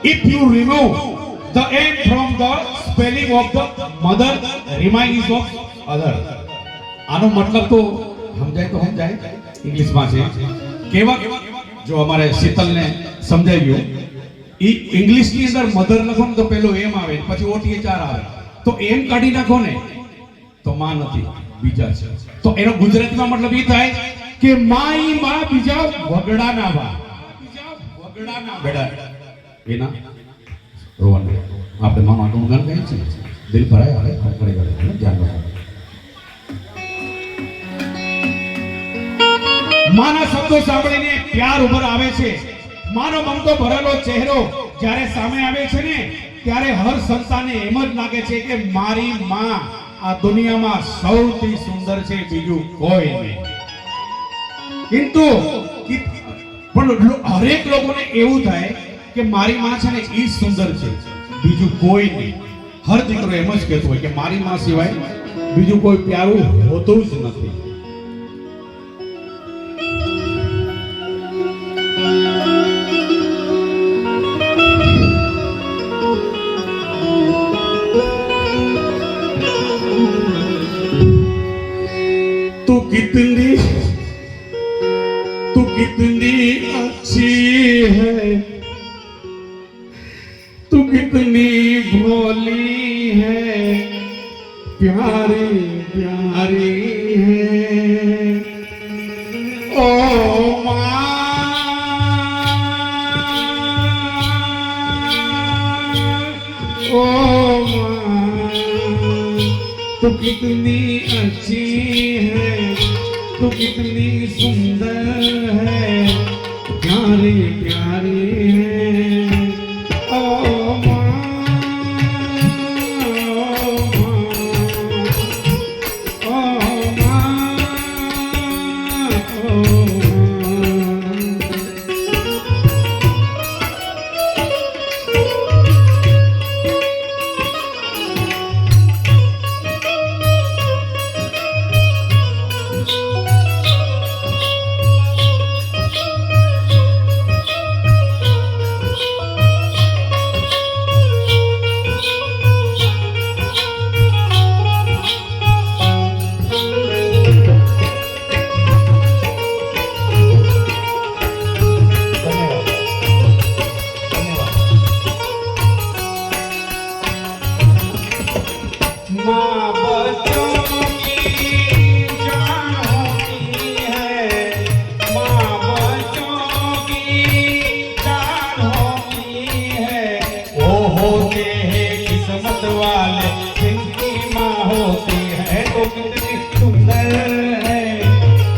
if you remove the M from the spelling of the mother, remain is of other. આનો મતલબ તો સમજાય ઇંગ્લિશમાં છે કહેવત જો અમારે શીતલને સમજાઈ ગયું ઈ ઇંગ્લિશની અંદર મધર લખો ને તો પેલો એમ આવે પછી OTHR આવે તો એમ કાઢી નાખો ને તો માં નથી બીજા છે તો એનો ગુજરાતીમાં મતલબ ઈ થાય કે માઈ માં બીજા વગડાના વા બેડા એના રોવાનું આપણે મામા ગુણગાન ગાય છે દિલ ભરાય આવે ખડખડી ગળે ધ્યાન રાખો માના શબ્દો સાંભળીને પ્યાર ઉભર આવે છે માનો મમતો ભરેલો ચહેરો જ્યારે સામે આવે છે ને ત્યારે હર સંતાનને એમ જ લાગે છે કે મારી માં આ દુનિયામાં સૌથી સુંદર છે બીજું કોઈ નહીં કિંતુ પણ હરેક લોકોને એવું થાય કે મારી માં છે ને ઈ સુંદર છે બીજું કોઈ નહીં હર દીકરો એમ જ કહેતો હોય કે મારી માં સિવાય બીજું કોઈ પ્યારું હોતું જ નથી तू कितनी अच्छी है तू कितनी भोली है प्यारी प्यारी है ओ ओ तू कितनी अच्छी है तू कितनी सुंदर है प्यारी प्यारी है ओ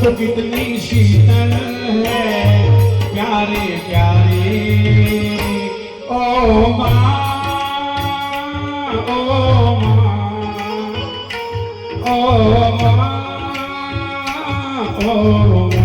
तो कितनी शीतल है प्यारे प्यारे ओ माँ ओ माँ ओ माँ ओ माँ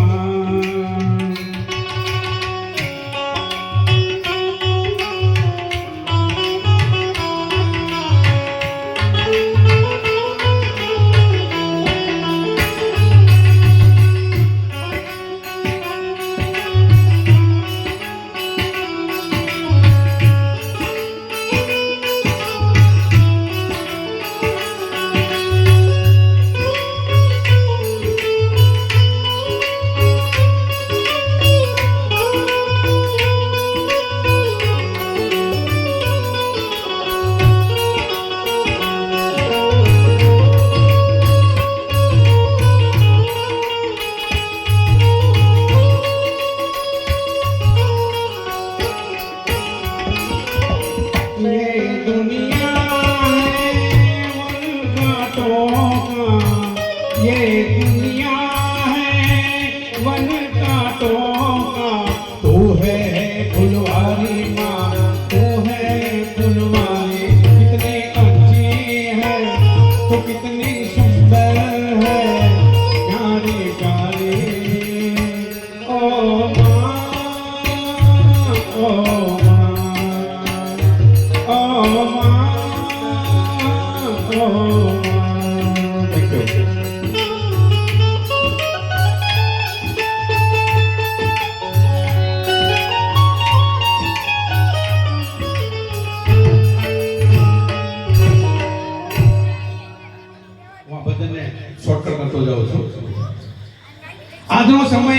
સમય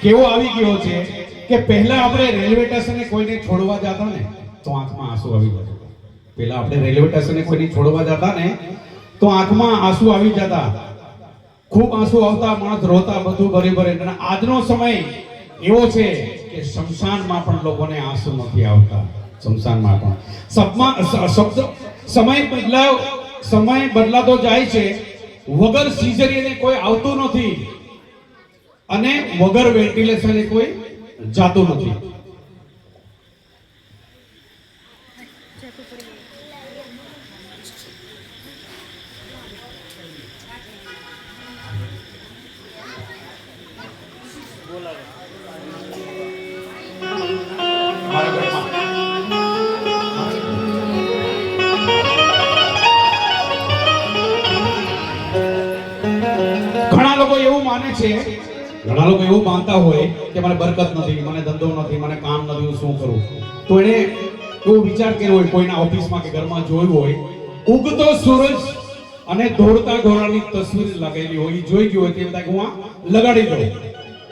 કેવો આવી ગયો છે કે પહેલા આપણે રેલવે સ્ટેશને કોઈને છોડવા જતા ને તો આંખમાં આંસુ આવી જતા. પહેલા આપણે રેલવે સ્ટેશને કોઈને છોડવા જતા ને તો આંખમાં આંસુ આવી જતા, ખૂબ આંસુ આવતા, માણસ રોતા, બધું બરાબર. અને આજનો સમય એવો છે કે શમશાનમાં પણ લોકોને આંસુ નથી આવતા. શમશાનમાં પણ શબ્દ સમય બદલાતો જાય છે. વગર સિઝેરિયને કોઈ આવતું નથી અને વગર વેન્ટિલેશને કોઈ જાતું નથી. ઘણા લોકો એવું માને છે, ઘણા લોકો એવું માનતા હોય કે મને બરકત નથી, મને ધંધો નથી, મને કામ નથી, હું શું કરું? તો એને એવો વિચાર કર્યો હોય, કોઈના ઓફિસમાં કે ઘરમાં જોયું હોય, ઉગતો સૂરજ અને દોડતા ઘોડાની તસવીર લગાવેલી હોય, જોઈ ગયું હોય, તેમ થાય કે હું આ લગાડી દઉં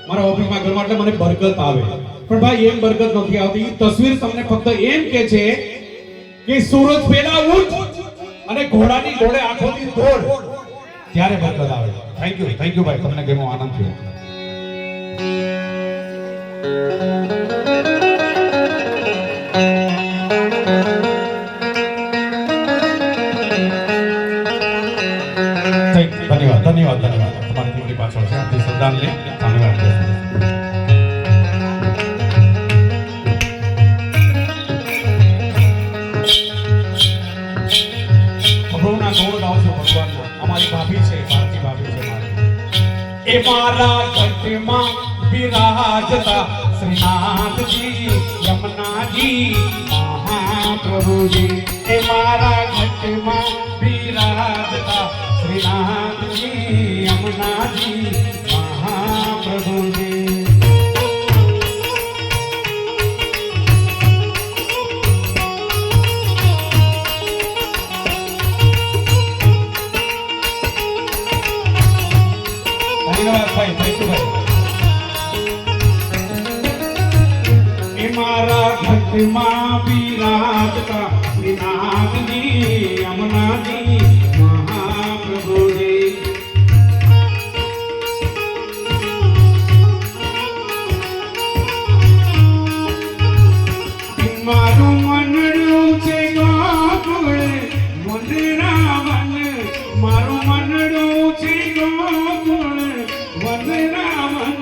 મારા ઓફિસમાં, ઘરમાં, એટલે મને બરકત આવે. પણ ભાઈ એમ બરકત નથી આવતી. તસવીર તમને ફક્ત એમ કે છે કે સૂરજ પહેલા ઉઠ અને ઘોડાની ઘોડે આંખોથી દોડ, ત્યારે બરકત આવે. થેન્ક યુ ભાઈ, તમને ઘણો આનંદ થયો. ધન્યવાદ તમારી દીકરી પાછળ છે, આપણી શ્રદ્ધાંજલિ. ધન્યવાદ. ભગવાનના ગૌરવ આવજો. ભગવાનના અમારી ભાભી છે, ભારતી ભાભી છે મારી. એ મારા ઘટમાં બિરાજતા શ્રીનાથજી, યમુનાજી, મહાપ્રભુજી. એ મારા ઘટમાં બિરાજતા શ્રીનાથજી, યમુનાજી, મહાપ્રભુજી. ધન્યવાદ ભાઈ, થેન્ક યુ ભાઈ. એ મારા ઘટમાં બિરાજતા શ્રીનાથજી, યમુનાજી, મહાપ્રભુજી. મારું મનડું છે ગોકુળ વનરાવન, મારું મનડું છે ગોકુળ વનરાવન,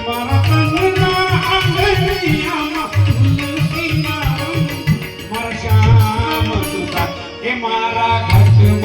મારા તનના આંગણિયામાં તુલસી નામ, મારા શ્યામ સુતા. એ મારા ઘટમાં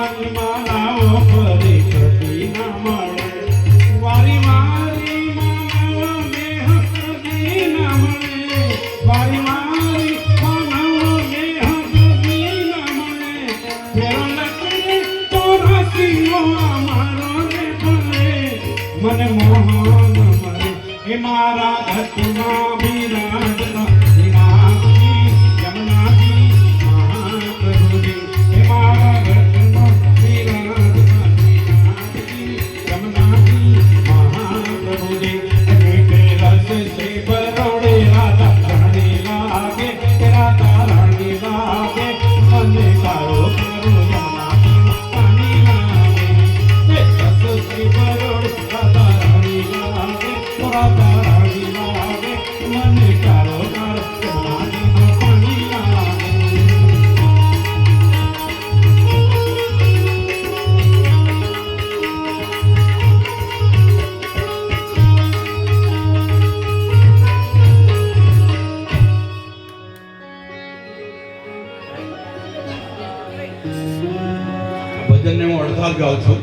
મનમાં આવો ફરી કદી ના મળે વારી મારી માનવ મેહ કદી ના મળે વારી મારી માનવ મેહ કદી ના મળે ફેરો લખે તો રસીનો અમારો રે ભલે મને મોહન મળે એ મારા ઘટમાં વિરાજના વિનાજી યમુનાજી મહાપ્રભુજી એ મારા ઘટમાં વિરાજના વિનાજી યમુનાજી મહાપ્રભુજી કે રસ સે બરોડે રાધા રાણી લાગે રાધા રાણી લાગે મને કારો કરો યમુનાજી રાણી લાગે રસ સે બરોડે રાધા રાણી લાગે રાધા રાણી લાગે મને કારો કરો યમુનાજી પાણી લાગે ભજનને હું અડધાલ ગાઉં છું